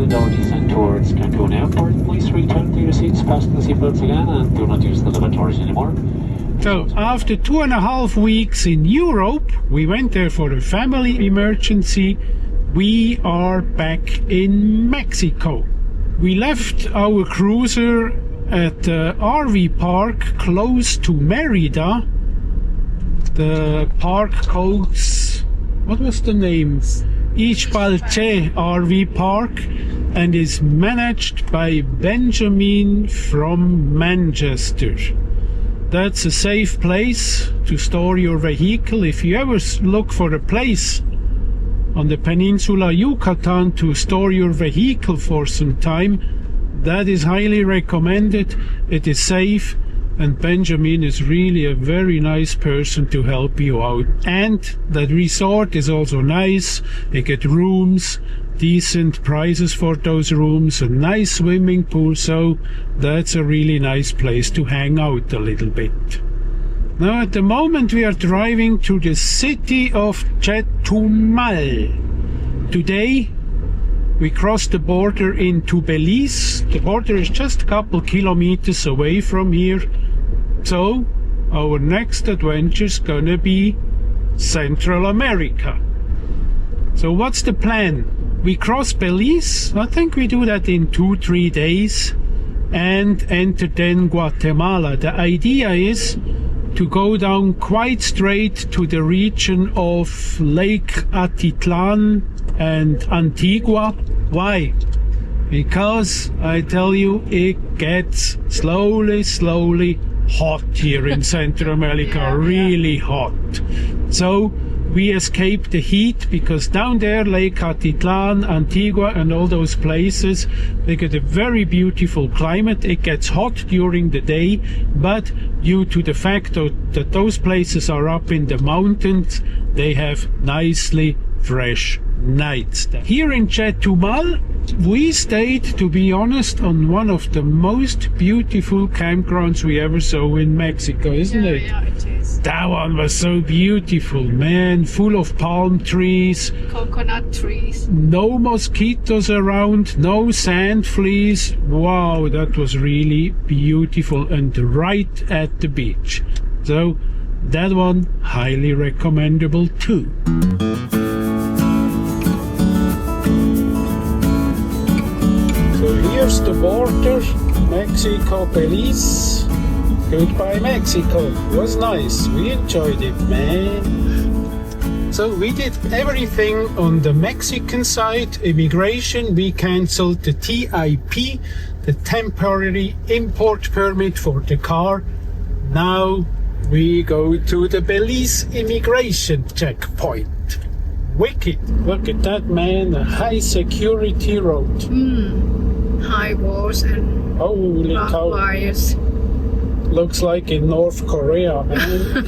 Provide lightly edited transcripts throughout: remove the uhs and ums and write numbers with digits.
started our descent towards Cancun Airport. Please return to your seats, fasten the seatbelts again, and do not use the lavatories anymore. So, after 2.5 weeks in Europe, we went there for a family emergency. We are back in Mexico. We left our cruiser at the RV park close to Merida. The park calls, what was the name? Ixbalche RV Park, and is managed by Benjamin from Manchester. That's a safe place to store your vehicle. If you ever look for a place on the peninsula Yucatan to store your vehicle for some time, that is highly recommended. It is safe, and Benjamin is really a very nice person to help you out. And that resort is also nice. You get rooms, decent prices for those rooms, a nice swimming pool, so that's a really nice place to hang out a little bit. Now at the moment we are driving to the city of Chetumal. Today we crossed the border into Belize. The border is just a couple kilometers away from here, so our next adventure is gonna be Central America. So what's the plan? We cross Belize, I think we do that in 2-3 days, and enter then Guatemala. The idea is to go down quite straight to the region of Lake Atitlan and Antigua. Why? Because I tell you, it gets slowly hot here in Central America, really hot. So we escape the heat, because down there, Lake Atitlan, Antigua and all those places, they get a very beautiful climate. It gets hot during the day, but due to the fact that those places are up in the mountains, they have nicely fresh nights. Here in Chetumal, we stayed, to be honest, on one of the most beautiful campgrounds we ever saw in Mexico, isn't it? Yeah, it is. That one was so beautiful, man, full of palm trees, Coconut trees. no mosquitoes around, no sand fleas. Wow, that was really beautiful, and right at the beach. So that one highly recommendable too. So here's the border, Mexico, Belize. Goodbye Mexico. It was nice. We enjoyed it, man. So we did everything on the Mexican side. Immigration, we cancelled the TIP, the temporary import permit for the car. Now we go to the Belize immigration checkpoint. Wicked. Look at that, man. A high security road. High walls and Holy cow. wires. Looks like in North Korea, man.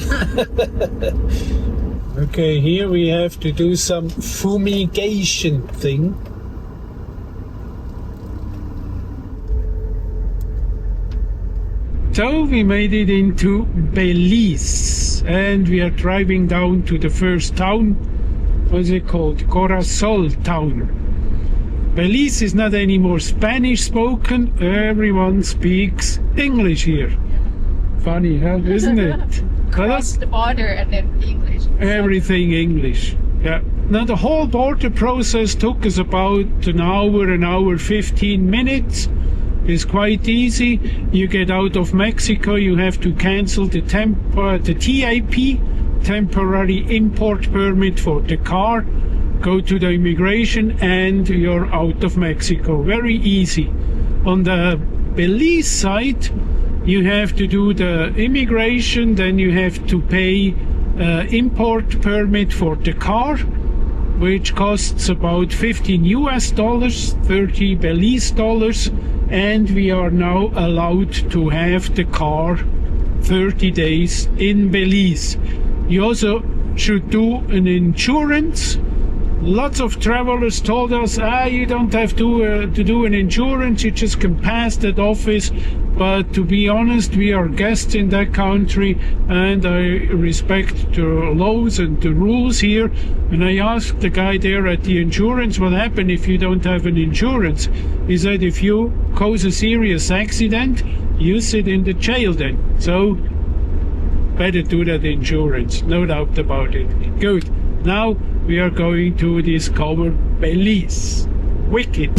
Okay, here we have to do some fumigation thing. So we made it into Belize, and we are driving down to the first town. What's it called? Corozal town. Belize is not anymore Spanish spoken. Everyone speaks English here. Funny, huh? Isn't it? Cross the border and then English. Everything English. Yeah. Now the whole border process took us about an hour 15 minutes. It's quite easy. You get out of Mexico, you have to cancel the TIP, temporary import permit for the car. Go to the immigration and you're out of Mexico. Very easy. On the Belize side, you have to do the immigration, then you have to pay import permit for the car, which costs about $15 US, 30 Belize dollars, and we are now allowed to have the car 30 days in Belize. You also should do an insurance. Lots of travelers told us, you don't have to do an insurance, you just can pass that office. But to be honest, we are guests in that country, and I respect the laws and the rules here. And I asked the guy there at the insurance, what happened if you don't have an insurance? He said, if you cause a serious accident, you sit in the jail then. So better do that insurance, no doubt about it. Good. Now we are going to discover Belize. Wicked.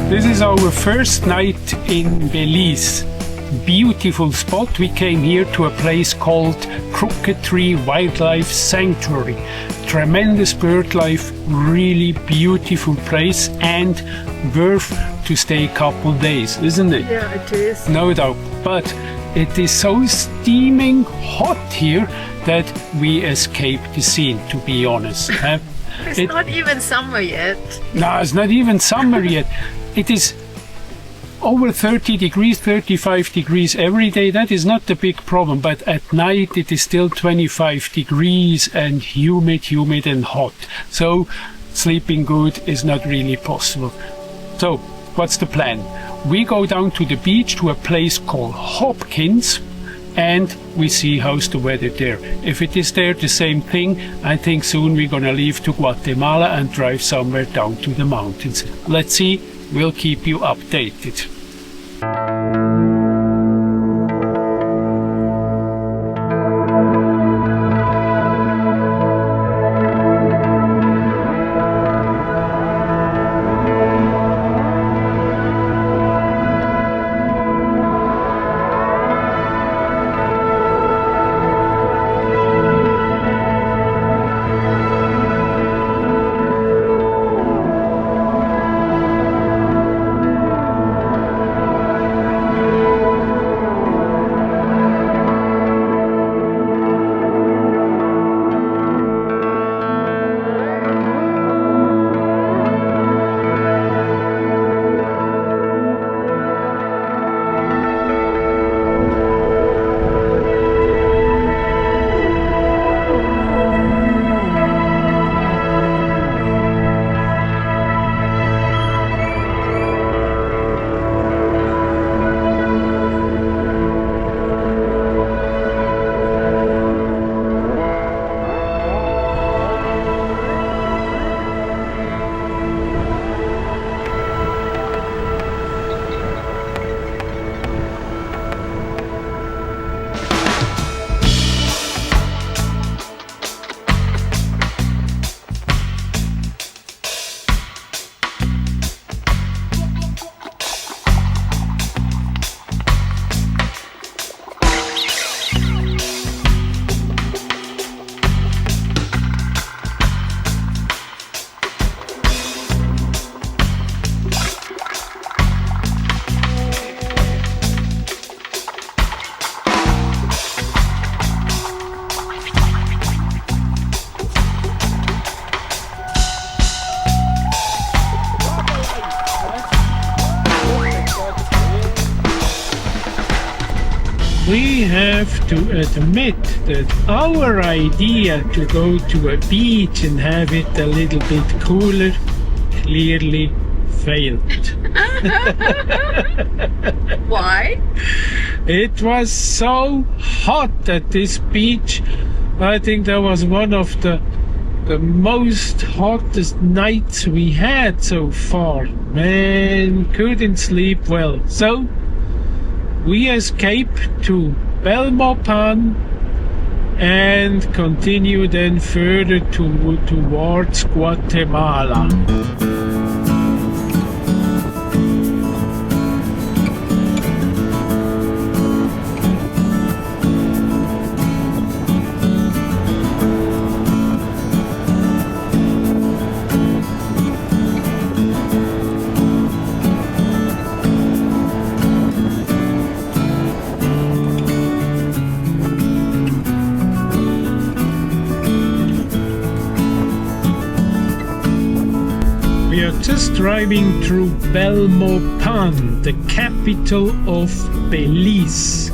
This is our first night in Belize. Beautiful spot. We came here to a place called Crooked Tree Wildlife Sanctuary. Tremendous bird life, really beautiful place, and worth to stay a couple days, isn't it? Yeah, it is. No doubt. But it is so steaming hot here that we escaped the scene, to be honest. It's not even summer yet. No, it's not even summer yet. It is over 30 degrees, 35 degrees every day. That is not the big problem. But at night it is still 25 degrees and humid and hot. So sleeping good is not really possible. So what's the plan? We go down to the beach to a place called Hopkins, and we see how's the weather there. If it is there the same thing, I think soon we're gonna leave to Guatemala and drive somewhere down to the mountains. Let's see. We'll keep you updated. We have to admit that our idea to go to a beach and have it a little bit cooler clearly failed. Why? It was so hot at this beach. I think that was one of the most hottest nights we had so far. Man, couldn't sleep well. So we escaped to Belmopan and continue then further towards Guatemala. We are just driving through Belmopan, the capital of Belize.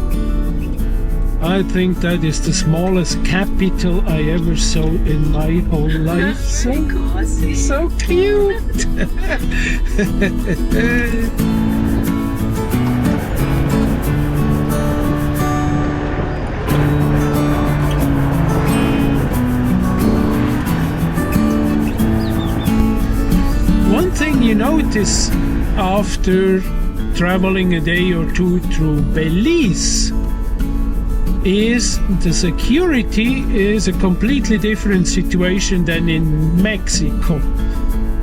I think that is the smallest capital I ever saw in my whole life. So cute! One thing you notice after traveling a day or two through Belize is the security is a completely different situation than in Mexico.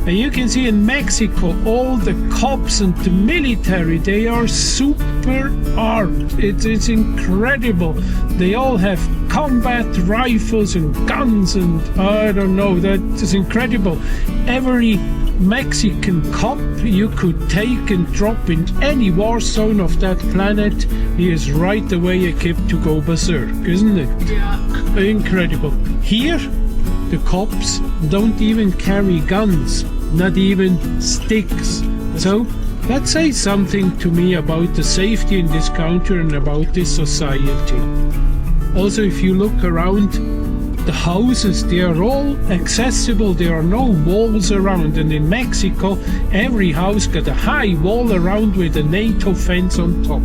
And you can see in Mexico all the cops and the military, they are super armed. It's incredible. They all have combat rifles and guns, and I don't know, that is incredible. Every Mexican cop you could take and drop in any war zone of that planet, he is right away equipped to go berserk, isn't it? Yeah. Incredible. Here, the cops don't even carry guns, not even sticks. So that says something to me about the safety in this country and about this society. Also, if you look around, the houses, they are all accessible. There are no walls around. And in Mexico, every house got a high wall around with a NATO fence on top.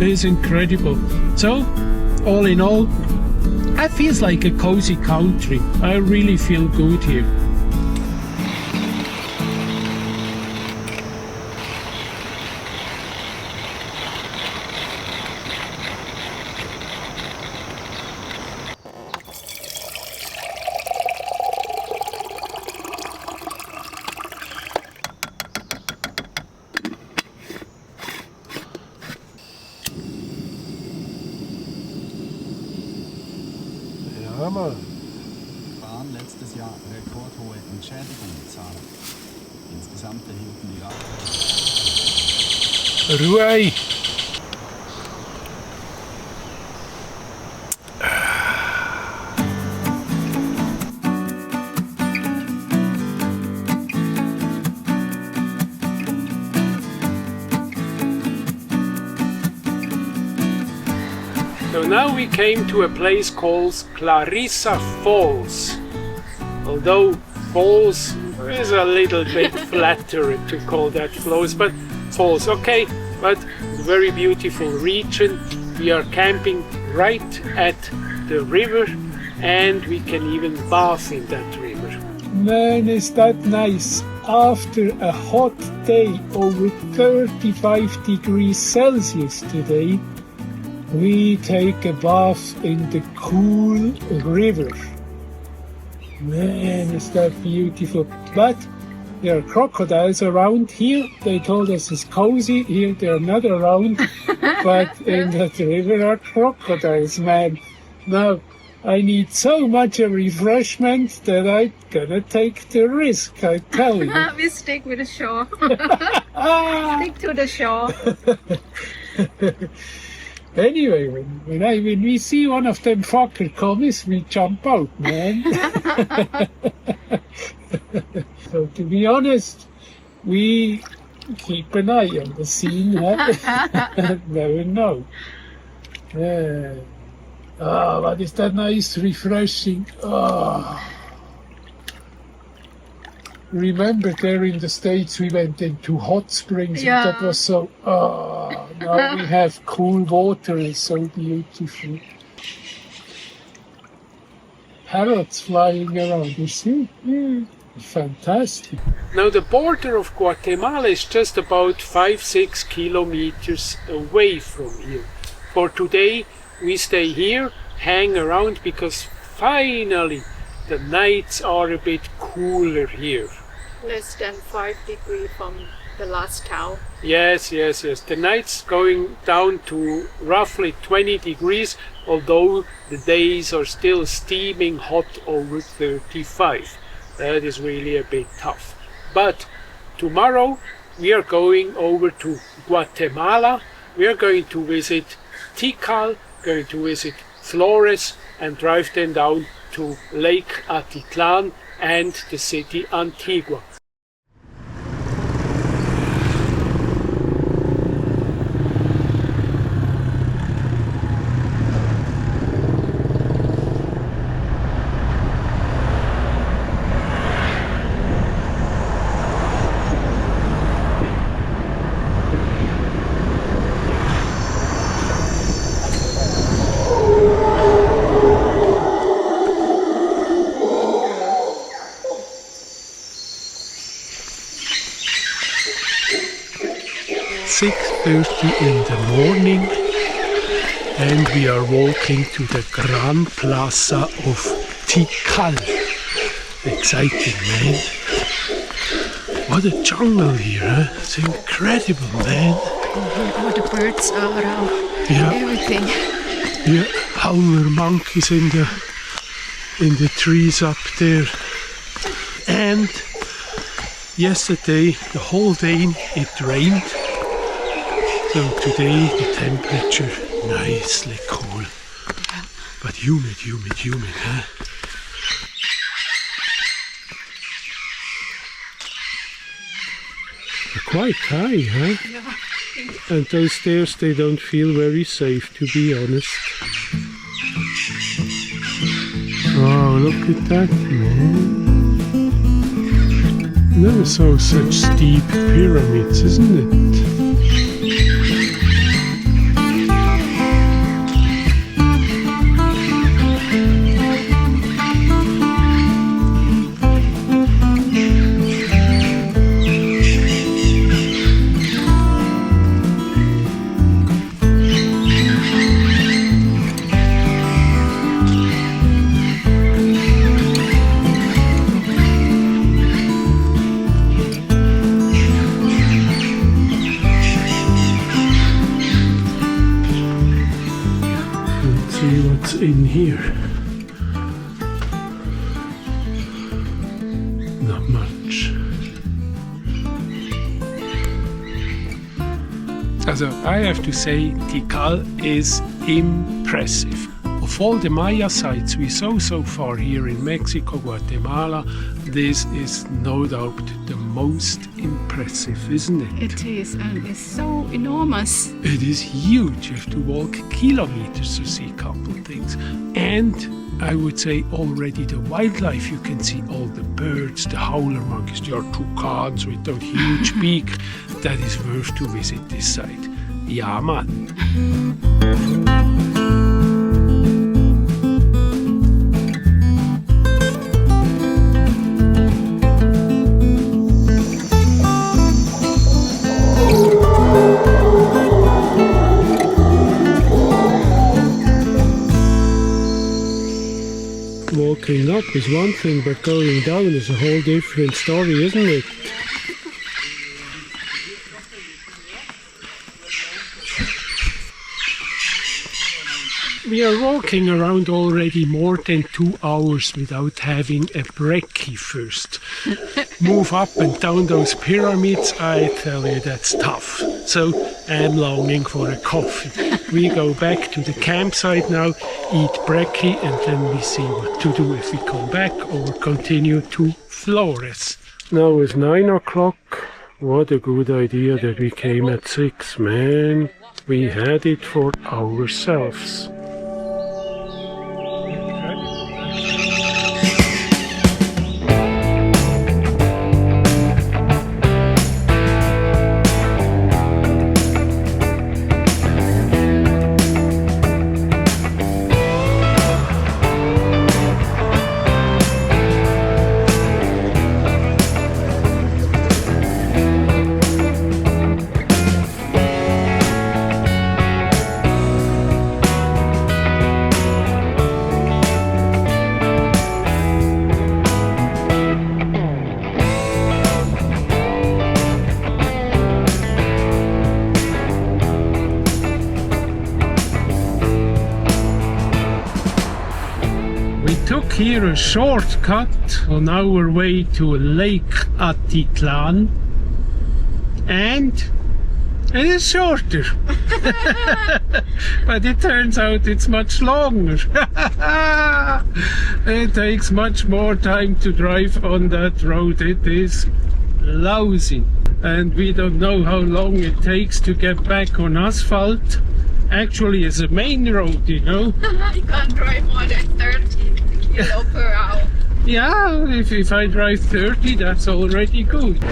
It is incredible. So, all in all, it feels like a cozy country. I really feel good here. Ja, Mann. Waren letztes Jahr rekordhohe Entschädigungen zahlen. Insgesamt erhielten die Ruhe! So now we came to a place called Clarissa Falls. Although falls is a little bit flattered to call that falls, but falls, okay. But very beautiful region. We are camping right at the river, and we can even bath in that river. Man, is that nice. After a hot day over 35 degrees Celsius today, we take a bath in the cool river. Man, is that beautiful. But there are crocodiles around here. They told us it's cozy. Here they're not around. But in that river are crocodiles, man. Now, I need so much a refreshment that I'm gonna take the risk, I tell you. We stick with the shore. Stick to the shore. Anyway, when we see one of them fucker commies, we jump out, man. So to be honest, we keep an eye on the scene, huh? Never know. But is that nice, refreshing? Remember there in the States we went into hot springs, Yeah. and that was so, now we have cool water, it's so beautiful. Parrots flying around, you see? Fantastic. Now the border of Guatemala is just about 5-6 kilometers away from here. For today we stay here hang around because finally the nights are a bit cooler here. Less than 5 degrees from the last town. Yes. The nights going down to roughly 20 degrees, although the days are still steaming hot over 35. That is really a bit tough. But tomorrow we are going over to Guatemala. We are going to visit Tikal, going to visit Flores, and drive then down to Lake Atitlan and the city Antigua. In the morning, and we are walking to the Grand Plaza of Tikal. Exciting, man. What a jungle here, huh? It's incredible, man. All the birds are around. Yeah. Everything. Yeah, howler monkeys in the trees up there. And yesterday, the whole day, it rained. So today the temperature nicely cool, but humid, huh? They're quite high, huh? Yeah. And those stairs, they don't feel very safe, to be honest. Oh, look at that, man. Never saw such steep pyramids, isn't it? In here, not much. Also, I have to say, Tikal is impressive. Of all the Maya sites we saw so far here in Mexico, Guatemala, this is no doubt the most impressive, isn't it? It is, and it's so enormous. It is huge. You have to walk kilometers to see a couple of things. And I would say already the wildlife, you can see all the birds, the howler monkeys, there are toucans with that huge beak. That is worth to visit this site. Ja, man. Walking up is one thing, but going down is a whole different story, isn't it? We are walking around already more than 2 hours without having a brekkie first. Move up and down those pyramids, I tell you, that's tough. So I'm longing for a coffee. We go back to the campsite now, eat brekkie, and then we see what to do if we come back or continue to Flores. Now it's 9 o'clock. What a good idea that we came at 6, man. We had it for ourselves. took here a shortcut on our way to Lake Atitlan, and it is shorter. But it turns out it's much longer. It takes much more time to drive on that road. It is lousy. And we don't know how long it takes to get back on asphalt. Actually, it's a main road, you know. You can't drive more than 30 kilo per hour. Yeah, if I drive 30, that's already good.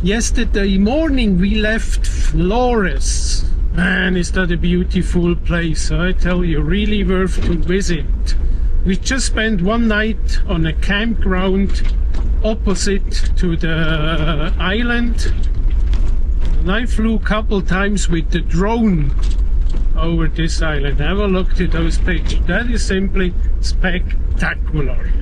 Yesterday morning we left Flores. Man, is that a beautiful place. I tell you, really worth to visit. We just spent one night on a campground opposite to the island. And I flew a couple times with the drone over this island. Have a look at those pictures. That is simply spectacular.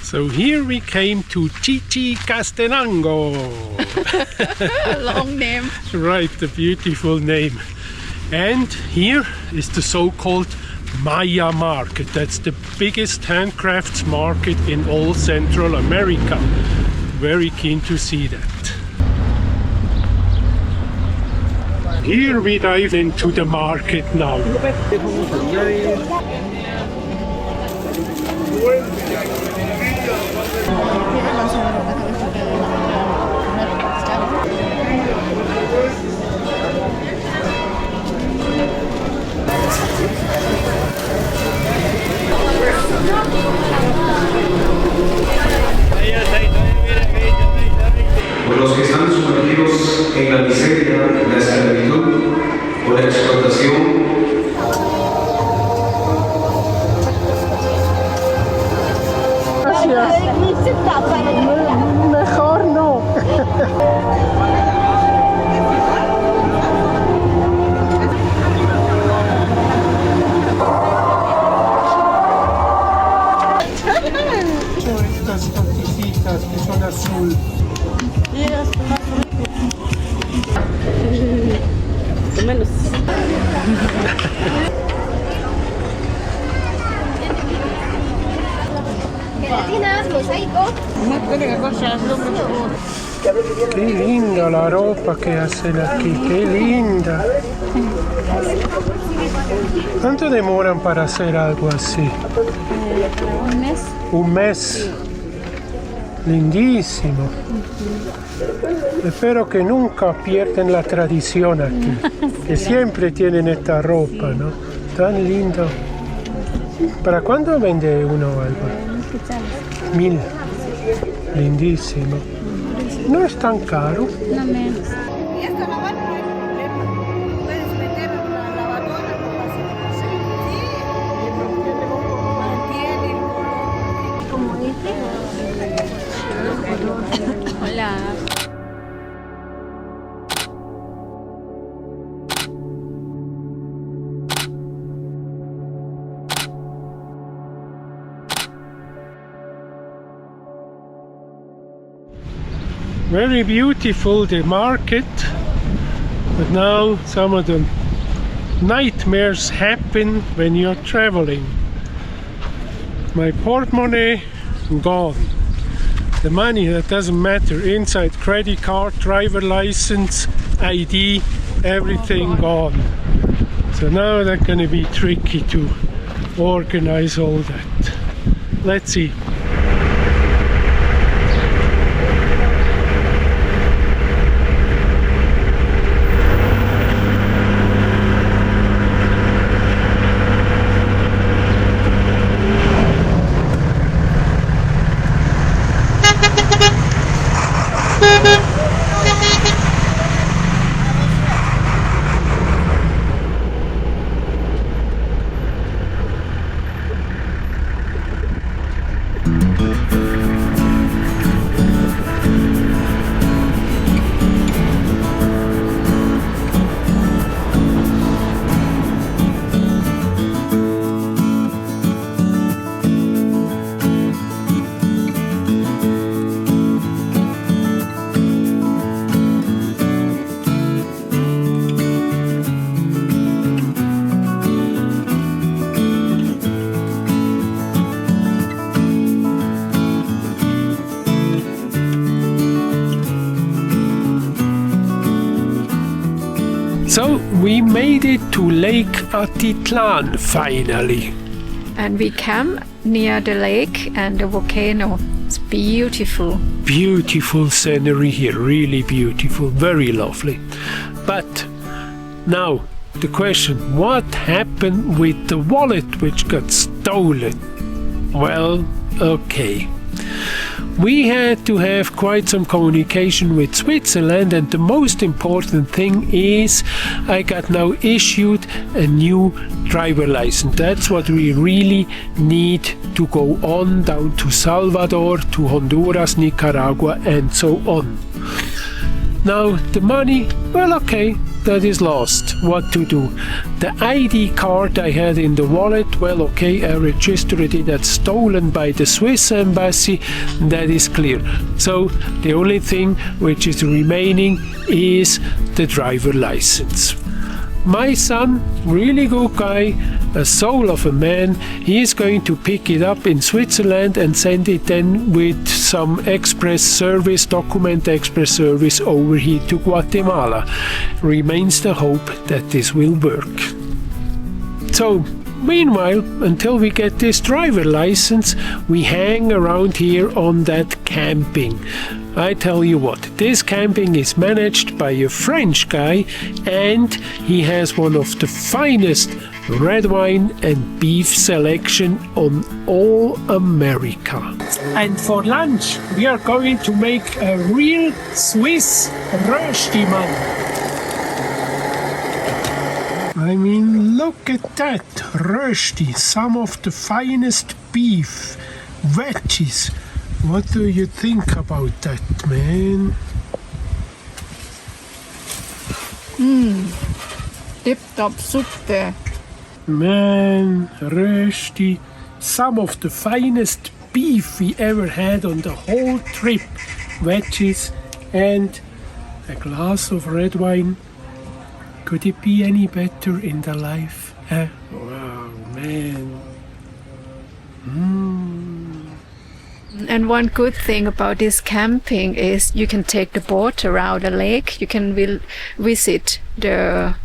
So here we came to Chichicastenango. Long name. Right, the beautiful name. And here is the so-called Maya market. That's the biggest handcrafts market in all Central America. Very keen to see that. Here we dive into the market now. Por los que están sumergidos en la miseria, la esclavitud o la explotación. Mejor no. Estas tortillitas que son azul. Menos. Qué linda la ropa que hacen aquí, qué linda. ¿Cuánto demoran para hacer algo así? Un mes. Un mes. Lindísimo. Espero que nunca pierdan la tradición aquí. Que siempre tienen esta ropa, ¿no? Tan lindo. ¿Para cuándo vende uno algo? 1000. Lindísimo. No es tan caro. No menos. Y esta lavanda puedes meter en la lavadora, no pasa nada. Sí, mantiene el color. Como dice. Hola. Very beautiful, the market, but now some of the nightmares happen when you're traveling. My portemonnaie gone. The money, that doesn't matter. Inside credit card, driver license, ID, everything gone. So now that's gonna be tricky to organize all that. Let's see. So we made it to Lake Atitlan finally. And we camp near the lake and the volcano. It's beautiful. Beautiful scenery here, really beautiful, very lovely. But now the question, what happened with the wallet which got stolen? Well, okay. We had to have quite some communication with Switzerland, and the most important thing is I got now issued a new driver license. That's what we really need to go on down to Salvador, to Honduras, Nicaragua, and so on. Now the money, well, okay, that is lost. What to do? The ID card I had in the wallet, well, okay, I registered it as stolen by the Swiss embassy. That is clear. So the only thing which is remaining is the driver license. My son, really good guy, a soul of a man, he is going to pick it up in Switzerland and send it then with some express service, document express service over here to Guatemala. Remains the hope that this will work. So, meanwhile, until we get this driver license, we hang around here on that camping. I tell you what, this camping is managed by a French guy, and he has one of the finest red wine and beef selection on all America. And for lunch, we are going to make a real Swiss Röstimann. I mean, look at that, Rösti, some of the finest beef, veggies. What do you think about that, man? Tip-top super. Man, Rösti, some of the finest beef we ever had on the whole trip. Veggies and a glass of red wine. Could it be any better in the life? Huh? Wow, man. And one good thing about this camping is you can take the boat around the lake. You can visit the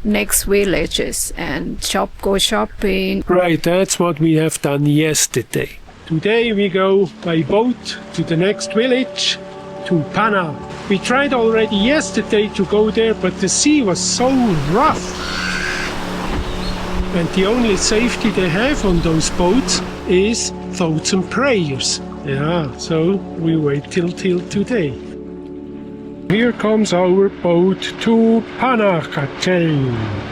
next villages and go shopping. Right, that's what we have done yesterday. Today we go by boat to the next village, to Pana. We tried already yesterday to go there, but the sea was so rough. And the only safety they have on those boats is thoughts and prayers. Yeah, so we wait till today. Here comes our boat to Pan-Americana.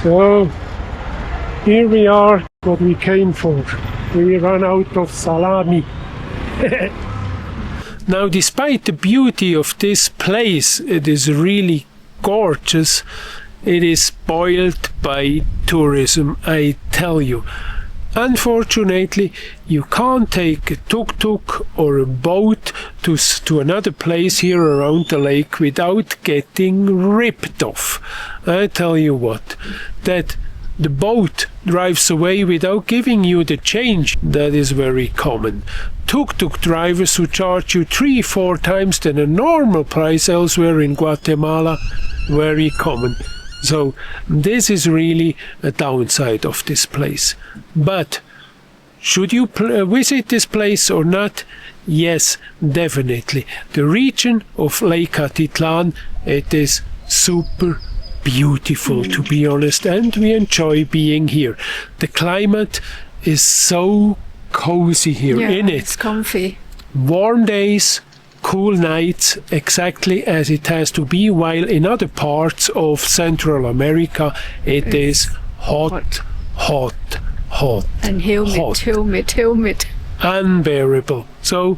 So here we are, what we came for. We ran out of salami. Now, despite the beauty of this place, it is really gorgeous. It is spoiled by tourism, I tell you. Unfortunately, you can't take a tuk-tuk or a boat to another place here around the lake without getting ripped off. I tell you what, that the boat drives away without giving you the change, that is very common. Tuk-tuk drivers who charge you 3-4 times than a normal price elsewhere in Guatemala, very common. So this is really a downside of this place. But should you visit this place or not? Yes, definitely. The region of Lake Atitlan, it is super beautiful, to be honest, and we enjoy being here. The climate is so cozy here, in it. It's comfy. Warm days, cool nights, exactly as it has to be, while in other parts of Central America it is hot. And humid. Unbearable. So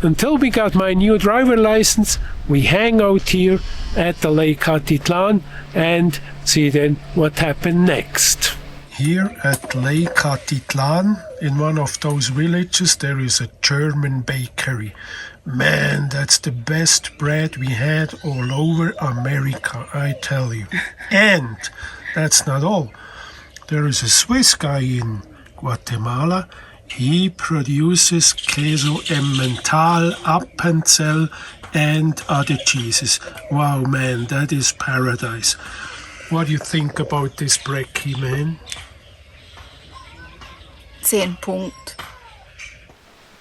until we got my new driver license, we hang out here at the Lake Atitlan and see then what happened next. Here at Lake Atitlan, in one of those villages, there is a German bakery. Man, that's the best bread we had all over America, I tell you. And that's not all. There is a Swiss guy in Guatemala. He produces queso emmental, Appenzell, and other cheeses. Wow, man, that is paradise. What do you think about this brekkie, man? 10 Punkt.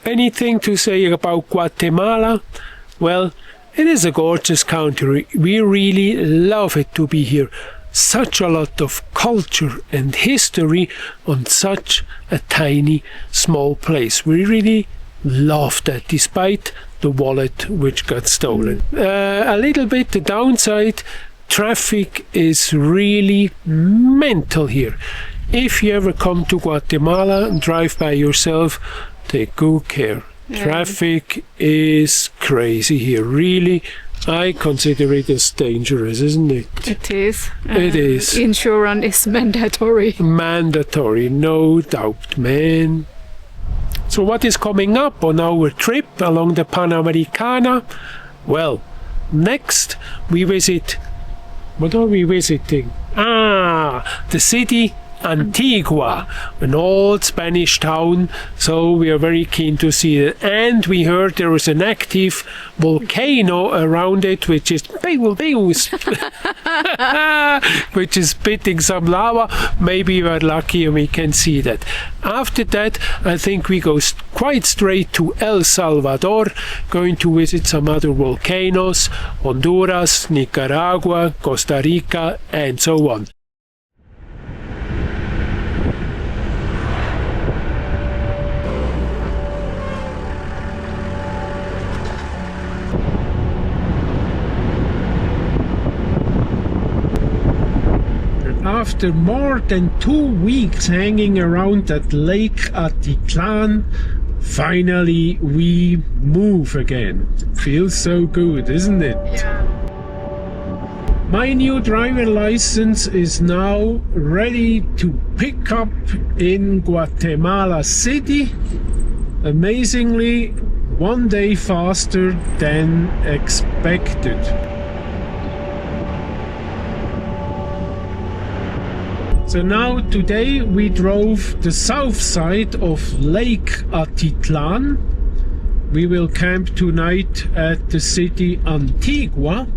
Anything to say about Guatemala? Well, it is a gorgeous country. We really love it to be here. Such a lot of culture and history on such a tiny, small place. We really love that, despite the wallet which got stolen. A little bit the downside, traffic is really mental here. If you ever come to Guatemala and drive by yourself, take good care. Yeah. Traffic is crazy here. Really, I consider it as dangerous, isn't it? It is. It is. Insurance is mandatory. Mandatory, no doubt, man. So what is coming up on our trip along the Pan-Americana? Well, next we visit... What are we visiting? The city Antigua, an old Spanish town, so we are very keen to see it. And we heard there is an active volcano around it, which is which is spitting some lava. Maybe we are lucky and we can see that. After that, I think we go quite straight to El Salvador, going to visit some other volcanoes, Honduras, Nicaragua, Costa Rica, and so on. After more than 2 weeks hanging around at Lake Atitlan, finally we move again. Feels so good, isn't it? Yeah. My new driver license is now ready to pick up in Guatemala City. Amazingly, 1 day faster than expected. So now today we drove the south side of Lake Atitlan. We will camp tonight at the city Antigua.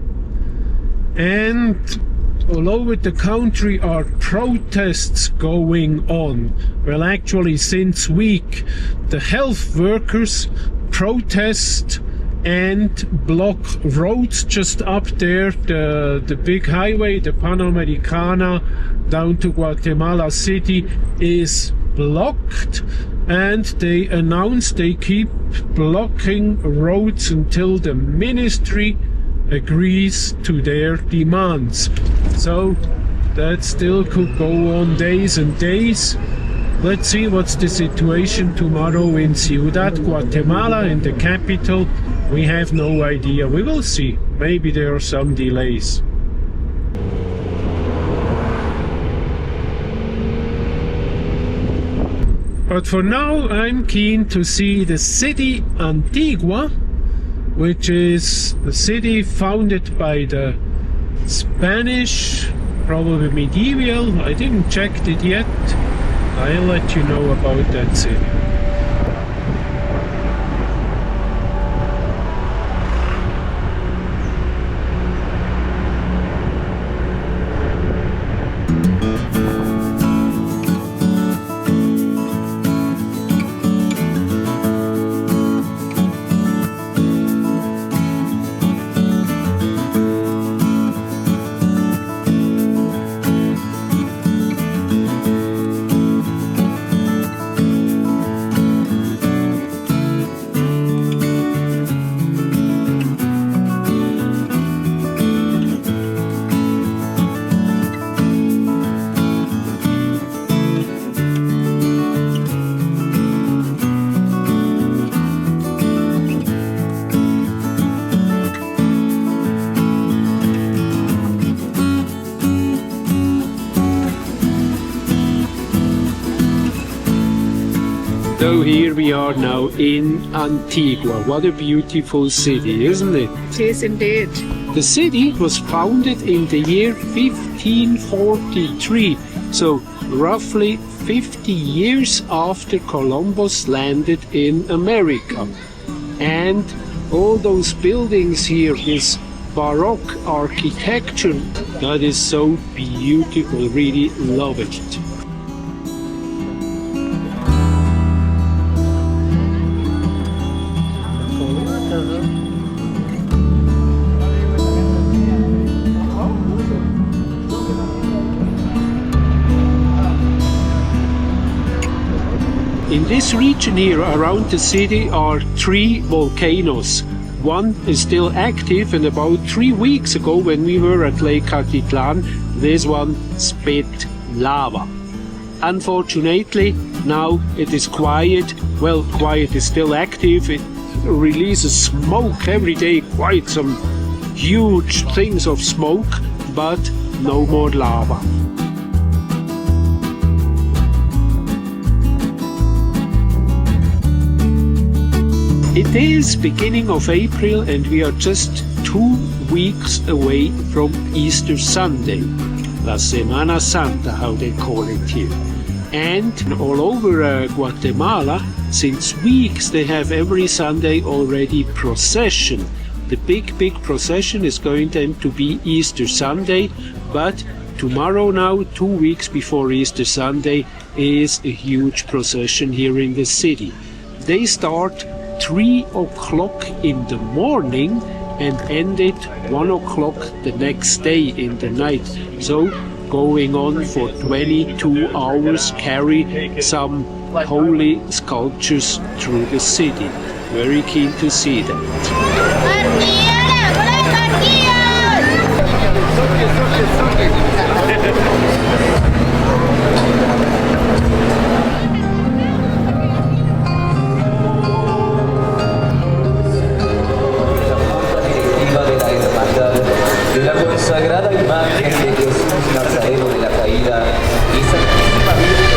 And all over the country are protests going on. Well, actually since week, the health workers protest and block roads just up there, the big highway, the Pan-Americana down to Guatemala City is blocked, and they announced they keep blocking roads until the ministry agrees to their demands. So that still could go on days and days. Let's see what's the situation tomorrow in Ciudad Guatemala, in the capital. We have no idea. We will see. Maybe there are some delays. But for now, I'm keen to see the city Antigua, which is a city founded by the Spanish, probably medieval. I didn't check it yet. I'll let you know about that city. So here we are now in Antigua. What a beautiful city, isn't it? It is indeed. The city was founded in the year 1543, so roughly 50 years after Columbus landed in America. And all those buildings here, this Baroque architecture, that is so beautiful, really love it. In this region here around the city are 3 volcanoes. One is still active, and about 3 weeks ago when we were at Lake Atitlan, this one spit lava. Unfortunately, now it is quiet. Well, quiet is still active. It releases smoke every day, quite some huge things of smoke, but no more lava. It is beginning of April and we are just 2 weeks away from Easter Sunday, La Semana Santa, how they call it here. And all over Guatemala, since weeks they have every Sunday already procession. The big procession is going then to be Easter Sunday, but tomorrow now, 2 weeks before Easter Sunday, is a huge procession here in the city. They start 3 o'clock in the morning and end at 1 o'clock the next day in the night. So going on for 22 hours, carry some holy sculptures through the city. Very keen to see that. De la consagrada imagen de Jesús Nazareno de la Caída y Santísima Virgen de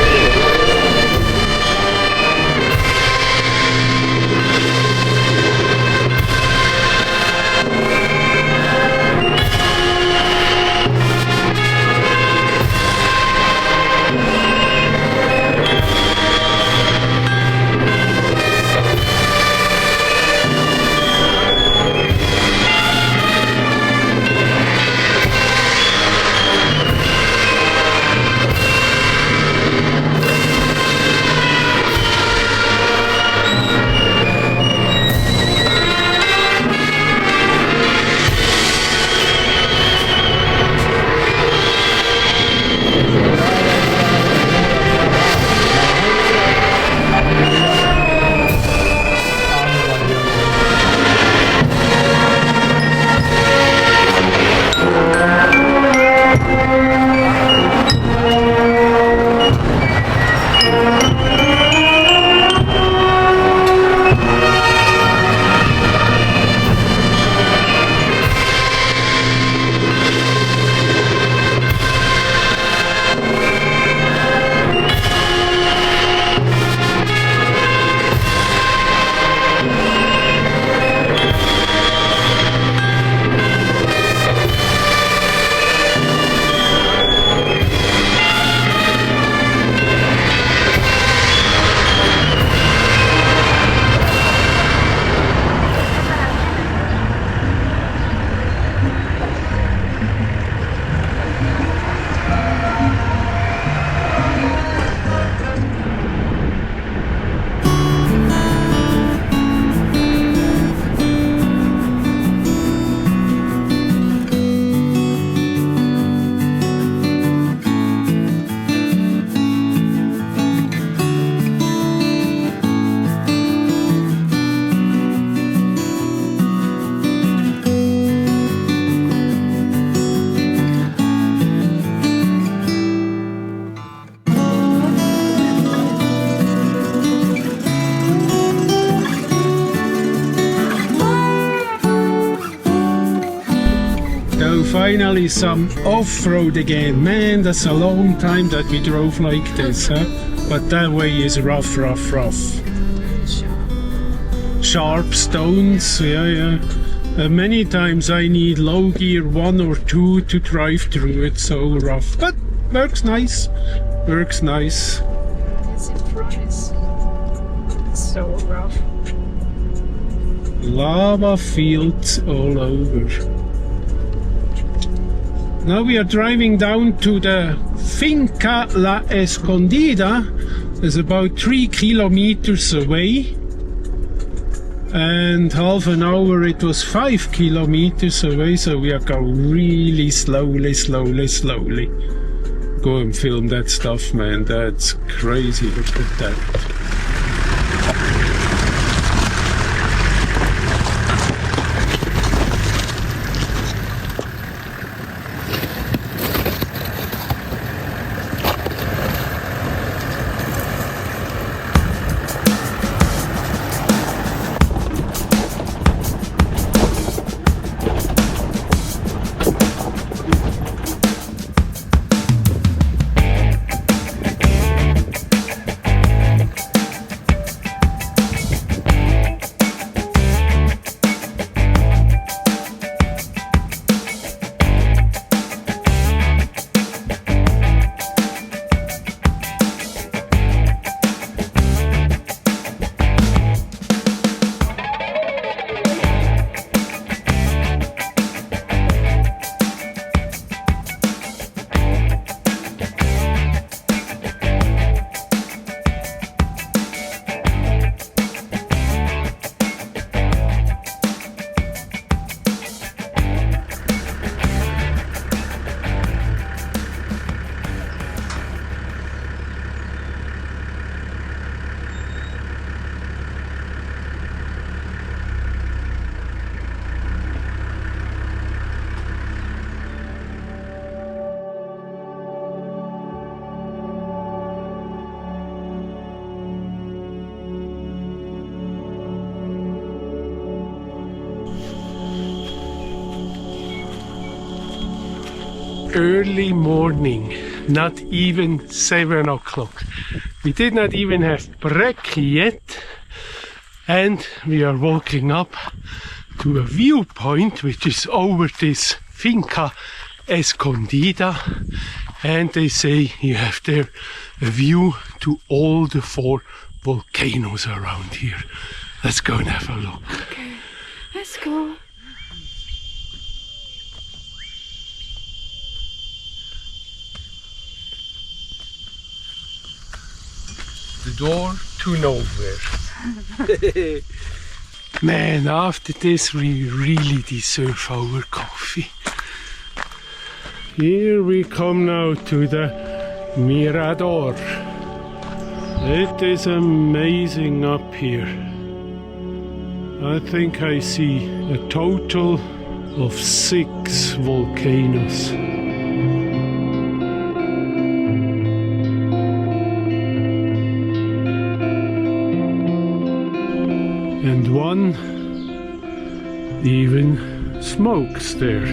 finally some off-road again. Man, that's a long time that we drove like this, huh? But that way is rough. Sharp stones, yeah. Many times I need low gear 1 or 2 to drive through it, so rough. But works nice. It's in Flores. So rough. Lava fields all over. Now we are driving down to the Finca La Escondida. It's about 3 kilometers away. And half an hour it was 5 kilometers away, so we are going really slowly. Go and film that stuff, man. That's crazy. Look at that. Early morning, not even 7 o'clock. We did not even have break yet, and we are walking up to a viewpoint which is over this Finca Escondida, and they say you have there a view to all the 4 volcanoes around here. Let's go and have a look. Okay, let's go. The door to nowhere. Man, after this we really deserve our coffee. Here we come now to the Mirador. It is amazing up here. I think I see a total of 6 volcanoes. And one even smokes there.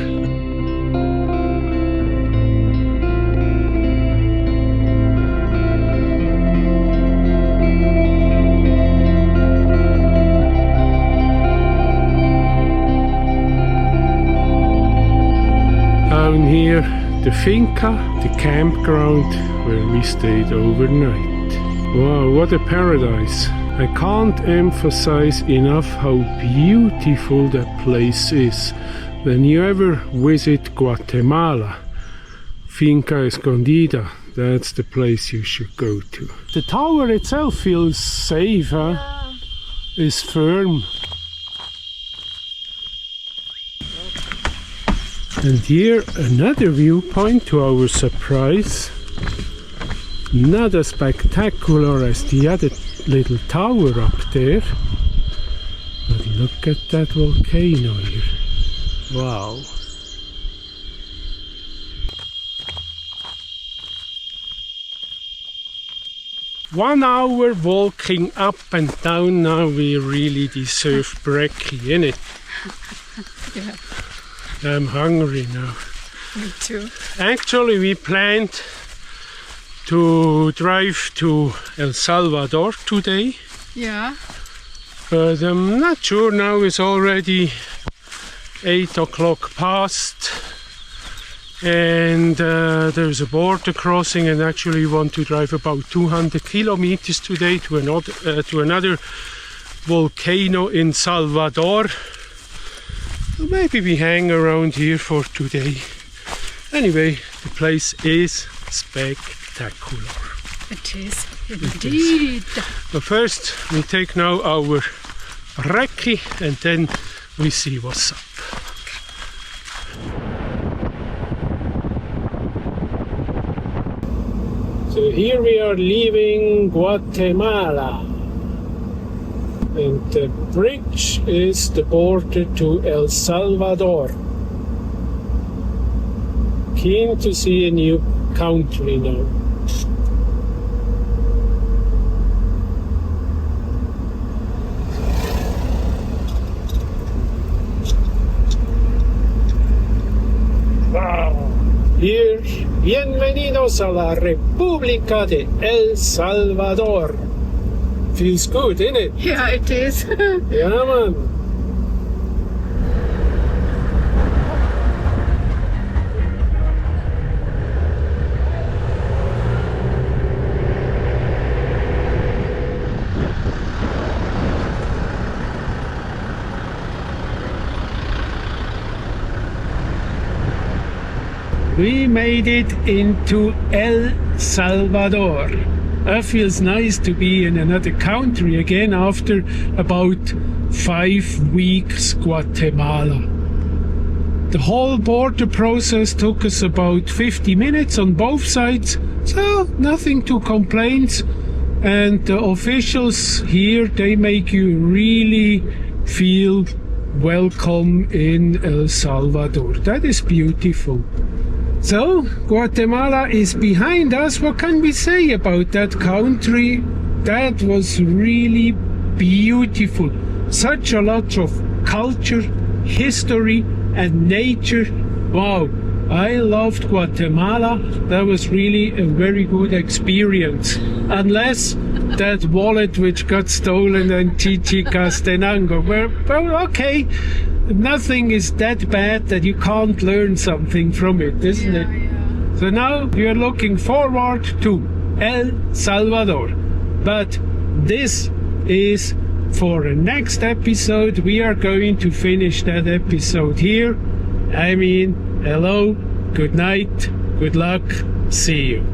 Down here, the Finca, the campground where we stayed overnight. Wow, what a paradise! I can't emphasize enough how beautiful that place is. When you ever visit Guatemala, Finca Escondida, that's the place you should go to. The tower itself feels safe, huh? Yeah. It's firm. And here another viewpoint to our surprise. Not as spectacular as the other little tower up there, but look at that volcano here. Wow. One hour walking up and down, now we really deserve brekkie, innit? Yeah. I'm hungry now. Me too. Actually, we planned to drive to El Salvador today, Yeah. but I'm not sure now. It's already 8 o'clock past, and there's a border crossing, and actually we want to drive about 200 kilometers today to another volcano in Salvador. So maybe we hang around here for today. Anyway, the place is spectacular. It is indeed. But first we take now our recce and then we see what's up. So here we are leaving Guatemala, and the bridge is the border to El Salvador. Keen to see a new country now. Wow! Here, bienvenidos a la República de El Salvador. Feels good, innit? Yeah, it is. Yeah, man. We made it into El Salvador. It feels nice to be in another country again after about 5 weeks Guatemala. The whole border process took us about 50 minutes on both sides, so nothing to complain. And the officials here, they make you really feel welcome in El Salvador. That is beautiful. So, Guatemala is behind us. What can we say about that country? That was really beautiful. Such a lot of culture, history, and nature. Wow, I loved Guatemala. That was really a very good experience. Unless that wallet which got stolen in Chichicastenango. Well, okay. Nothing is that bad that you can't learn something from it, isn't it? Yeah. So now we are looking forward to El Salvador. But this is for the next episode. We are going to finish that episode here. I mean, hello, good night, good luck, see you.